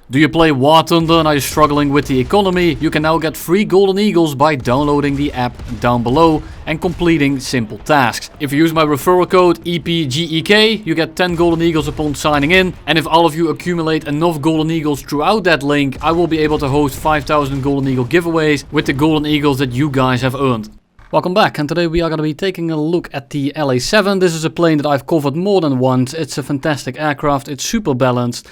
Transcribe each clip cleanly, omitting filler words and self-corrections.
Do you play War Thunder and are you struggling with the economy? You can now get free Golden Eagles by downloading the app down below and completing simple tasks. If you use my referral code EPGEK, you get 10 Golden Eagles upon signing in. And if all of you accumulate enough Golden Eagles throughout that link, I will be able to host 5,000 Golden Eagle giveaways with the Golden Eagles that you guys have earned. Welcome back, and today we are going to be taking a look at the La-7. This is a plane that I've covered more than once. It's a fantastic aircraft, it's super balanced.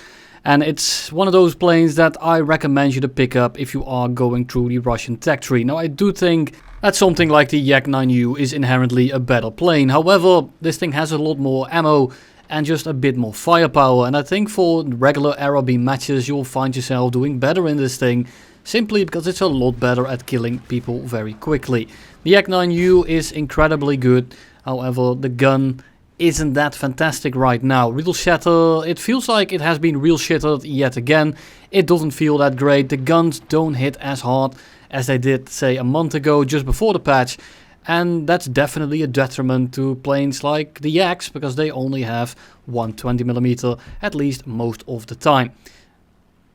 And it's one of those planes that I recommend you to pick up if you are going through the Russian tech tree. Now I do think that something like the EPGEK 9U is inherently a better plane. However, this thing has a lot more ammo and just a bit more firepower. And I think for regular Arabi matches you'll find yourself doing better in this thing. Simply because it's a lot better at killing people very quickly. The EPGEK 9U is incredibly good. However, the gun isn't that fantastic right now. Real shatter, it feels like it has been real shattered yet again. It doesn't feel that great. The guns don't hit as hard as they did, say, a month ago, just before the patch. And that's definitely a detriment to planes like the EPGEKs, because they only have 120mm at least most of the time.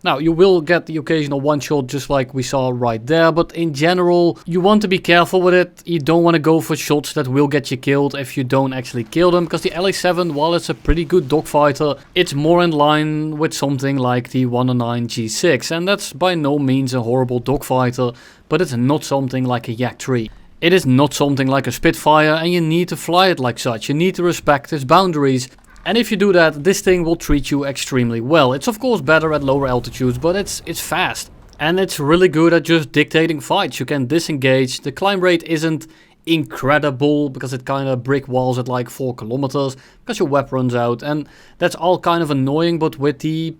Now, you will get the occasional one shot just like we saw right there, but in general, you want to be careful with it. You don't want to go for shots that will get you killed if you don't actually kill them, because the La-7, while it's a pretty good dogfighter, it's more in line with something like the 109 G6, and that's by no means a horrible dogfighter, but it's not something like a Yak 3. It is not something like a Spitfire, and you need to fly it like such. You need to respect its boundaries. And if you do that, this thing will treat you extremely well. It's of course better at lower altitudes, but it's fast. And it's really good at just dictating fights. You can disengage. The climb rate isn't incredible because it kind of brick walls at like 4 kilometers because your web runs out. And that's all kind of annoying, but with the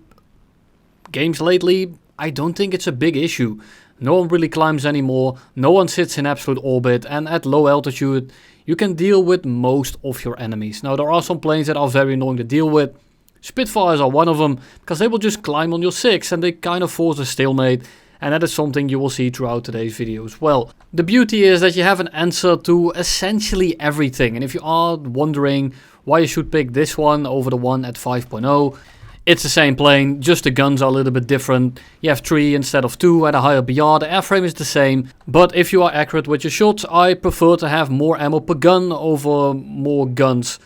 games lately, I don't think it's a big issue. No one really climbs anymore. No one sits in absolute orbit. And at low altitude, you can deal with most of your enemies. Now, there are some planes that are very annoying to deal with. Spitfires are one of them, because they will just climb on your 6 and they kind of force a stalemate. And that is something you will see throughout today's video as well. The beauty is that you have an answer to essentially everything. And if you are wondering why you should pick this one over the one at 5.0, it's the same plane, just the guns are a little bit different. You have 3 instead of 2 at a higher BR, the airframe is the same. But if you are accurate with your shots, I prefer to have more ammo per gun over more guns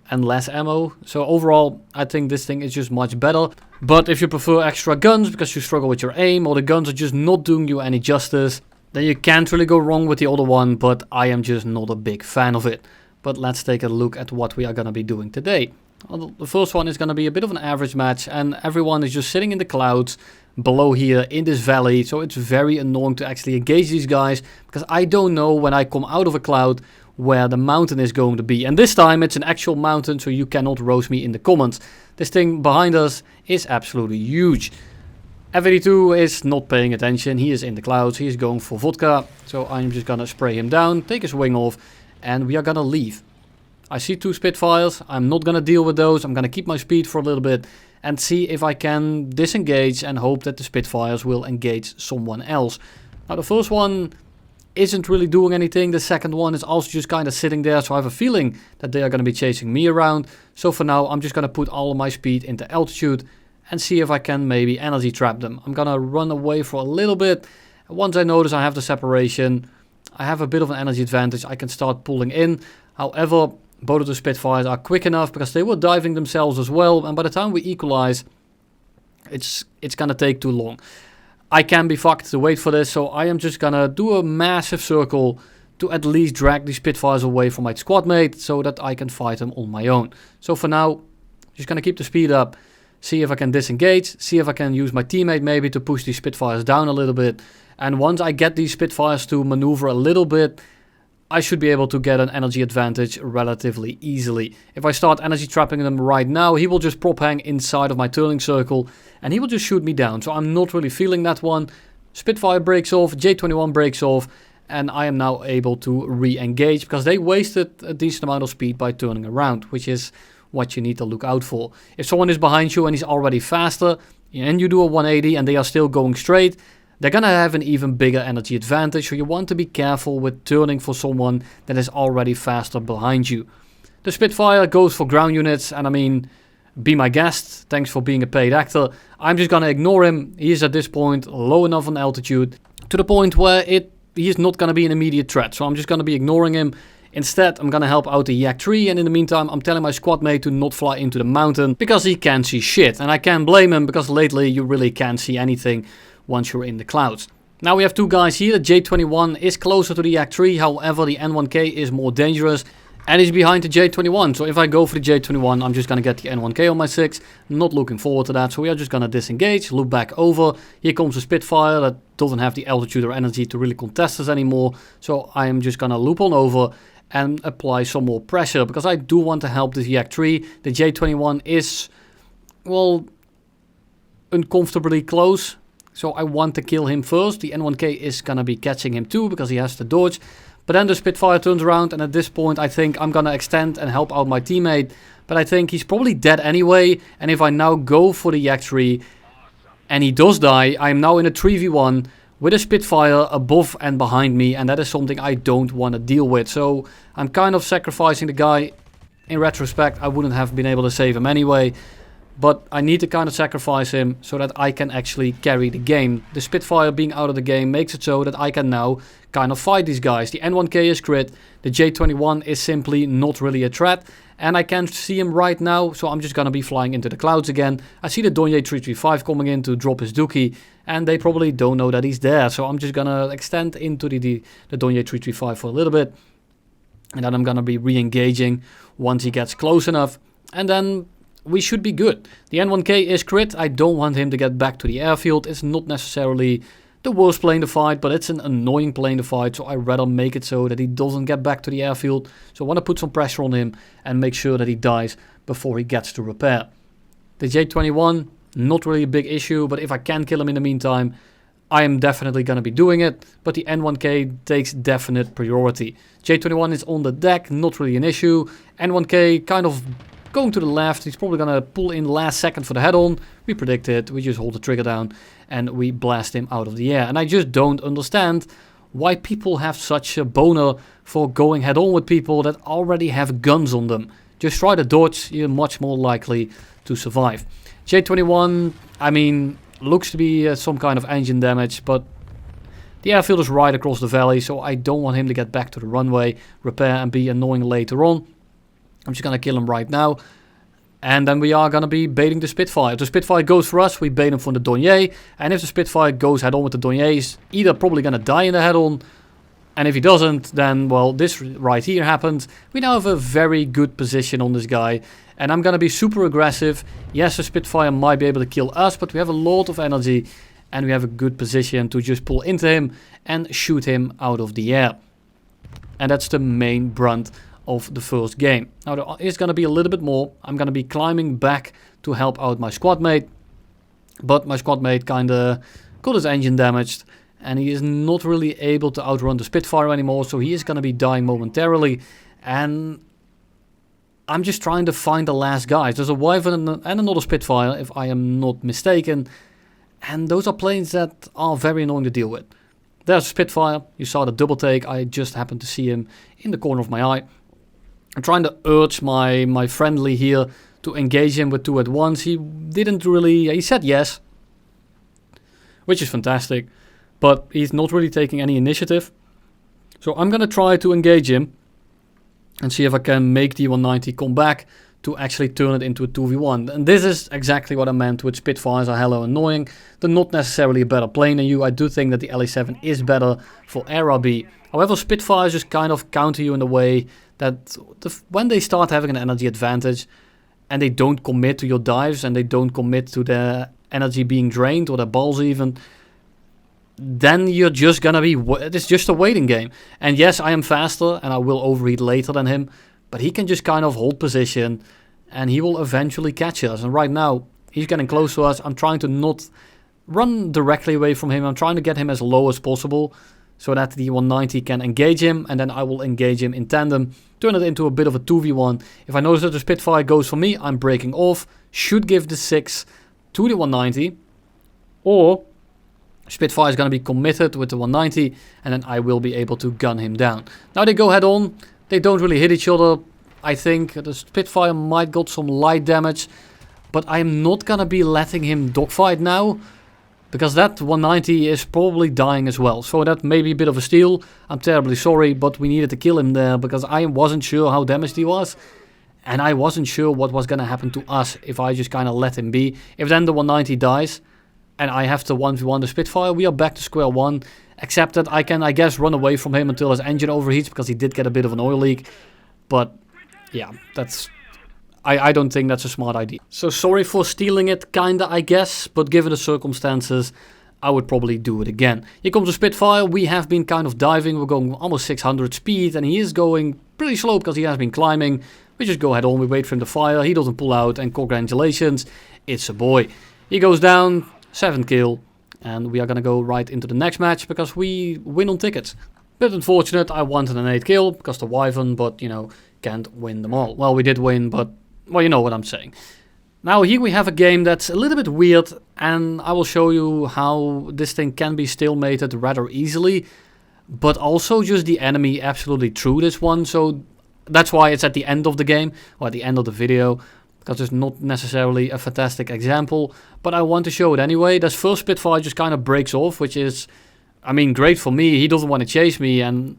and less ammo. So overall, I think this thing is just much better. But if you prefer extra guns because you struggle with your aim or the guns are just not doing you any justice, then you can't really go wrong with the other one, but I am just not a big fan of it. But let's take a look at what we are going to be doing today. Well, the first one is going to be a bit of an average match, and everyone is just sitting in the clouds below here in this valley, so it's very annoying to actually engage these guys, because I don't know when I come out of a cloud where the mountain is going to be. And this time it's an actual mountain, so you cannot roast me in the comments. This thing behind us is absolutely huge. F82 is not paying attention, he is in the clouds, he is going for vodka, so I'm just going to spray him down, take his wing off, and we are going to leave. I see 2 Spitfires, I'm not going to deal with those, I'm going to keep my speed for a little bit and see if I can disengage and hope that the Spitfires will engage someone else. Now the first one isn't really doing anything, the second one is also just kind of sitting there, so I have a feeling that they are going to be chasing me around. So for now I'm just going to put all of my speed into altitude and see if I can maybe energy trap them. I'm going to run away for a little bit. Once I notice I have the separation, I have a bit of an energy advantage, I can start pulling in. However, both of the Spitfires are quick enough because they were diving themselves as well, and by the time we equalize, it's gonna take too long. I can be fucked to wait for this, so I am just gonna do a massive circle to at least drag the Spitfires away from my squad mate so that I can fight them on my own. So for now, just gonna keep the speed up, see if I can disengage, see if I can use my teammate maybe to push these Spitfires down a little bit, and once I get these Spitfires to maneuver a little bit, I should be able to get an energy advantage relatively easily. If I start energy trapping them right now, he will just prop hang inside of my turning circle and he will just shoot me down. So I'm not really feeling that one. Spitfire breaks off, J21 breaks off, and I am now able to re-engage because they wasted a decent amount of speed by turning around, which is what you need to look out for. If someone is behind you and he's already faster and you do a 180 and they are still going straight, they're gonna have an even bigger energy advantage, so you want to be careful with turning for someone that is already faster behind you. The Spitfire goes for ground units, and I mean, be my guest. Thanks for being a paid actor. I'm just gonna ignore him. He is at this point low enough on altitude to the point where he is not gonna be an immediate threat. So I'm just gonna be ignoring him. Instead, I'm gonna help out the EPGEK tree, and in the meantime, I'm telling my squad mate to not fly into the mountain because he can't see shit. And I can't blame him because lately you really can't see anything once you're in the clouds. Now we have two guys here. The J21 is closer to the EPGEK tree, however the N1K is more dangerous and is behind the J21. So if I go for the J21, I'm just gonna get the N1K on my 6. Not looking forward to that, so we are just gonna disengage, loop back over. Here comes a Spitfire that doesn't have the altitude or energy to really contest us anymore. So I am just gonna loop on over and apply some more pressure because I do want to help this EPGEK tree. The J21 is, well, uncomfortably close. So I want to kill him first. The N1K is gonna be catching him too because he has to dodge. But then the Spitfire turns around, and at this point I think I'm gonna extend and help out my teammate. But I think he's probably dead anyway. And if I now go for the EPGEK tree and he does die, I am now in a 3v1 with a Spitfire above and behind me, and that is something I don't want to deal with. So I'm kind of sacrificing the guy. In retrospect, I wouldn't have been able to save him anyway. But I need to kind of sacrifice him so that I can actually carry the game. The Spitfire being out of the game makes it so that I can now kind of fight these guys. The N1K is crit, the J21 is simply not really a threat. And I can't see him right now, so I'm just gonna be flying into the clouds again. I see the Donye 335 coming in to drop his dookie, and they probably don't know that he's there. So I'm just gonna extend into the Donye 335 for a little bit. And then I'm gonna be re-engaging once he gets close enough. And then we should be good. The N1K is crit. I don't want him to get back to the airfield. It's not necessarily the worst plane to fight, but it's an annoying plane to fight. So I'd rather make it so that he doesn't get back to the airfield. So I want to put some pressure on him and make sure that he dies before he gets to repair. The J21, not really a big issue, but if I can kill him in the meantime, I am definitely going to be doing it. But the N1K takes definite priority. J21 is on the deck, not really an issue. N1K kind of going to the left. He's probably going to pull in last second for the head-on. We predict it. We just hold the trigger down and we blast him out of the air. And I just don't understand why people have such a boner for going head-on with people that already have guns on them. Just try to dodge. You're much more likely to survive. J21, I mean, looks to be some kind of engine damage, but the airfield is right across the valley, so I don't want him to get back to the runway, repair and be annoying later on. I'm just going to kill him right now. And then we are going to be baiting the Spitfire. If the Spitfire goes for us, we bait him for the Donye. And if the Spitfire goes head-on with the Donye, he's either probably going to die in the head-on. And if he doesn't, then, well, this right here happens. We now have a very good position on this guy. And I'm going to be super aggressive. Yes, the Spitfire might be able to kill us, but we have a lot of energy. And we have a good position to just pull into him and shoot him out of the air. And that's the main brunt of the first game. Now there is going to be a little bit more. I'm going to be climbing back to help out my squad mate. But my squad mate kind of got his engine damaged. And he is not really able to outrun the Spitfire anymore. So he is going to be dying momentarily. And I'm just trying to find the last guys. There's a Wyvern and another Spitfire, if I am not mistaken. And those are planes that are very annoying to deal with. There's a Spitfire. You saw the double take. I just happened to see him in the corner of my eye. I'm trying to urge my friendly here to engage him with two at once. He didn't really... He said yes, which is fantastic. But he's not really taking any initiative. So I'm going to try to engage him and see if I can make the 190 come back to actually turn it into a 2v1. And this is exactly what I meant with Spitfires are hella annoying. They're not necessarily a better plane than you. I do think that the La-7 is better for AirRB. However, Spitfires just kind of counter you in the way that when they start having an energy advantage and they don't commit to your dives and they don't commit to their energy being drained or their balls even, then you're just gonna be... It's just a waiting game. And yes, I am faster and I will overheat later than him, but he can just kind of hold position and he will eventually catch us. And right now, he's getting close to us. I'm trying to not run directly away from him. I'm trying to get him as low as possible so that the 190 can engage him, and then I will engage him in tandem, turn it into a bit of a 2v1. If I notice that the Spitfire goes for me, I'm breaking off, should give the 6 to the 190, or Spitfire is going to be committed with the 190, and then I will be able to gun him down. Now they go head on, they don't really hit each other. I think the Spitfire might got some light damage. but I'm not gonna be letting him dogfight now, because that 190 is probably dying as well. So that may be a bit of a steal. I'm terribly sorry, but we needed to kill him there because I wasn't sure how damaged he was. And I wasn't sure what was gonna happen to us if I just kind of let him be. If then the 190 dies and I have to 1v1 the Spitfire, we are back to square one. Except that I can, I guess, run away from him until his engine overheats because he did get a bit of an oil leak. But yeah, that's... I don't think that's a smart idea. So sorry for stealing it, kinda, I guess. But given the circumstances, I would probably do it again. Here comes the Spitfire. We have been kind of diving. We're going almost 600 speed. And he is going pretty slow because he has been climbing. We just go head on. We wait for him to fire. He doesn't pull out. And congratulations, it's a boy. He goes down. 7 kill. And we are going to go right into the next match because we win on tickets. Bit unfortunate. I wanted an 8 kill because the Wyvern. But, you know, can't win them all. Well, we did win, but... well, you know what I'm saying. Now here we have a game that's a little bit weird, and I will show you how this thing can be stalemated rather easily, but also just the enemy absolutely threw this one, so that's why it's at the end of the game, or at the end of the video, because it's not necessarily a fantastic example, but I want to show it anyway. This first Spitfire just kind of breaks off, which is, I mean, great for me. He doesn't want to chase me, and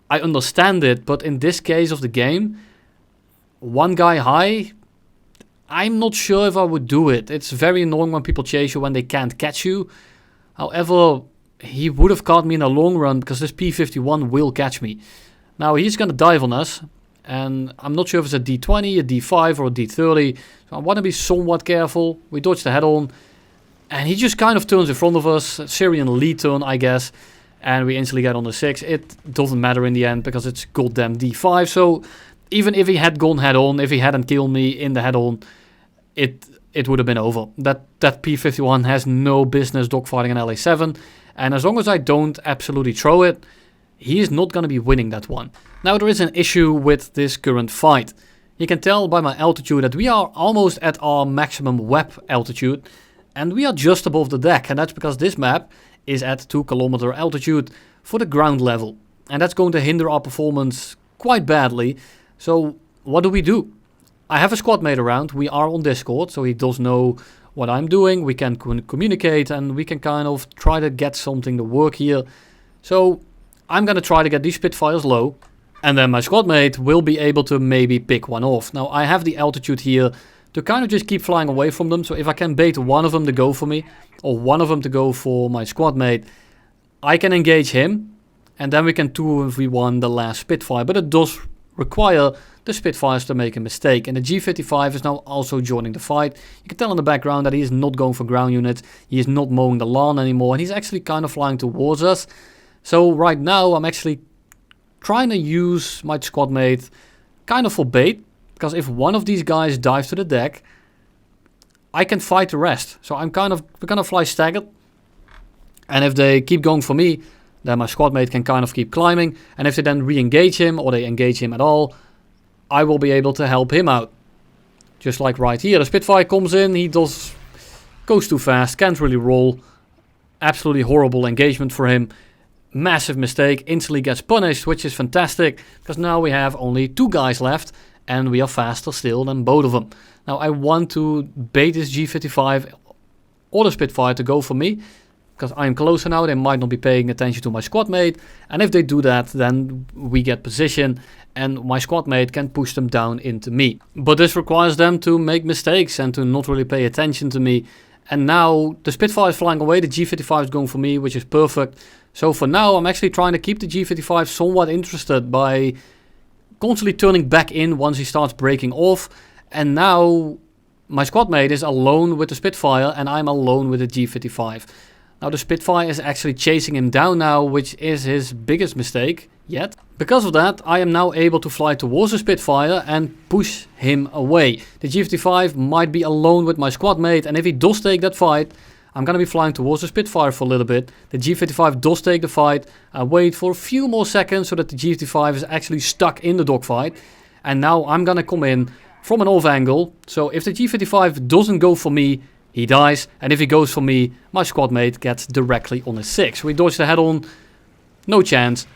I understand it, but in this case of the game, one guy high, I'm not sure if I would do it. It's very annoying when people chase you when they can't catch you. However, he would have caught me in the long run because this P51 will catch me. Now he's going to dive on us, and I'm not sure if it's a D20, a D5 or a D30. So I want to be somewhat careful. We dodge the head on, and he just kind of turns in front of us. Syrian lead turn, I guess. And we instantly get on the 6. It doesn't matter in the end because it's goddamn D5. So... even if he had gone head-on, if he hadn't killed me in the head-on, it would have been over. That P51 has no business dogfighting an La-7, and as long as I don't absolutely throw it, he is not going to be winning that one. Now there is an issue with this current fight. You can tell by my altitude that we are almost at our maximum web altitude, and we are just above the deck, and that's because this map is at 2 kilometer altitude for the ground level, and that's going to hinder our performance quite badly. So what do? I have a squad mate around. We are on Discord, so he does know what I'm doing. We can communicate and we can kind of try to get something to work here. So I'm going to try to get these Spitfires low, and then my squad mate will be able to maybe pick one off. Now I have the altitude here to kind of just keep flying away from them. So if I can bait one of them to go for me, or one of them to go for my squad mate, I can engage him, and then we can 2v1 the last Spitfire. But it does require the Spitfires to make a mistake, and the G55 is now also joining the fight. You can tell in the background that he is not going for ground units, he is not mowing the lawn anymore, and he's actually kind of flying towards us. So right now I'm actually trying to use my squad mate kind of for bait, because if one of these guys dives to the deck, I can fight the rest. So we're gonna fly staggered, and if they keep going for me, then my squad mate can kind of keep climbing, and if they then re-engage him, or they engage him at all, I will be able to help him out. Just like right here, the Spitfire comes in, he goes too fast, can't really roll. Absolutely horrible engagement for him. Massive mistake, instantly gets punished, which is fantastic, because now we have only 2 guys left, and we are faster still than both of them. Now I want to bait this G55 or the Spitfire to go for me, because I'm closer now, they might not be paying attention to my squad mate, and if they do that, then we get position, and my squad mate can push them down into me. But this requires them to make mistakes and to not really pay attention to me. And now the Spitfire is flying away, the G55 is going for me, which is perfect. So for now, I'm actually trying to keep the G55 somewhat interested by constantly turning back in once he starts breaking off. And now my squad mate is alone with the Spitfire, and I'm alone with the G55. Now the Spitfire is actually chasing him down now, which is his biggest mistake yet. Because of that, I am now able to fly towards the Spitfire and push him away. The G55 might be alone with my squad mate, and if he does take that fight, I'm gonna be flying towards the Spitfire for a little bit. The G55 does take the fight. I wait for a few more seconds so that the G55 is actually stuck in the dogfight. And now I'm gonna come in from an off angle. So if the G55 doesn't go for me, he dies, and if he goes for me, my squad mate gets directly on his 6. We dodge the head on, no chance.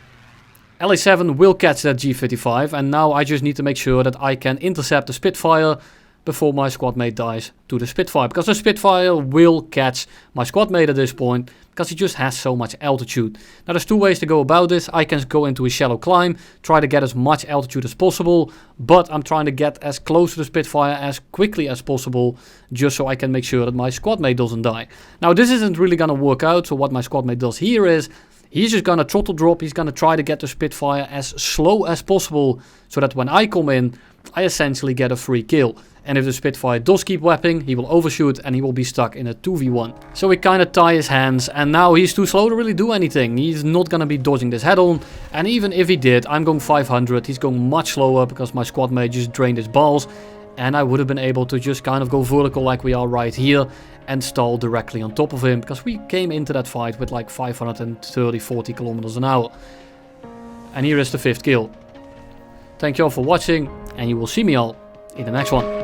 La-7 will catch that G55, and now I just need to make sure that I can intercept the Spitfire before my squad mate dies to the Spitfire. Because the Spitfire will catch my squad mate at this point, because he just has so much altitude. Now there's two ways to go about this. I can go into a shallow climb, try to get as much altitude as possible, but I'm trying to get as close to the Spitfire as quickly as possible, just so I can make sure that my squad mate doesn't die. Now this isn't really gonna work out, so what my squad mate does here is, he's just gonna throttle drop, he's gonna try to get the Spitfire as slow as possible, so that when I come in, I essentially get a free kill. And if the Spitfire does keep wepping, he will overshoot and he will be stuck in a 2v1. So we kind of tie his hands, and now he's too slow to really do anything. He's not gonna be dodging this head on, and even if he did, I'm going 500, he's going much slower because my squad mate just drained his balls, and I would have been able to just kind of go vertical like we are right here and stall directly on top of him, because we came into that fight with like 530-40 kilometers an hour. And here is the 5th kill. Thank you all for watching, and you will see me all in the next one.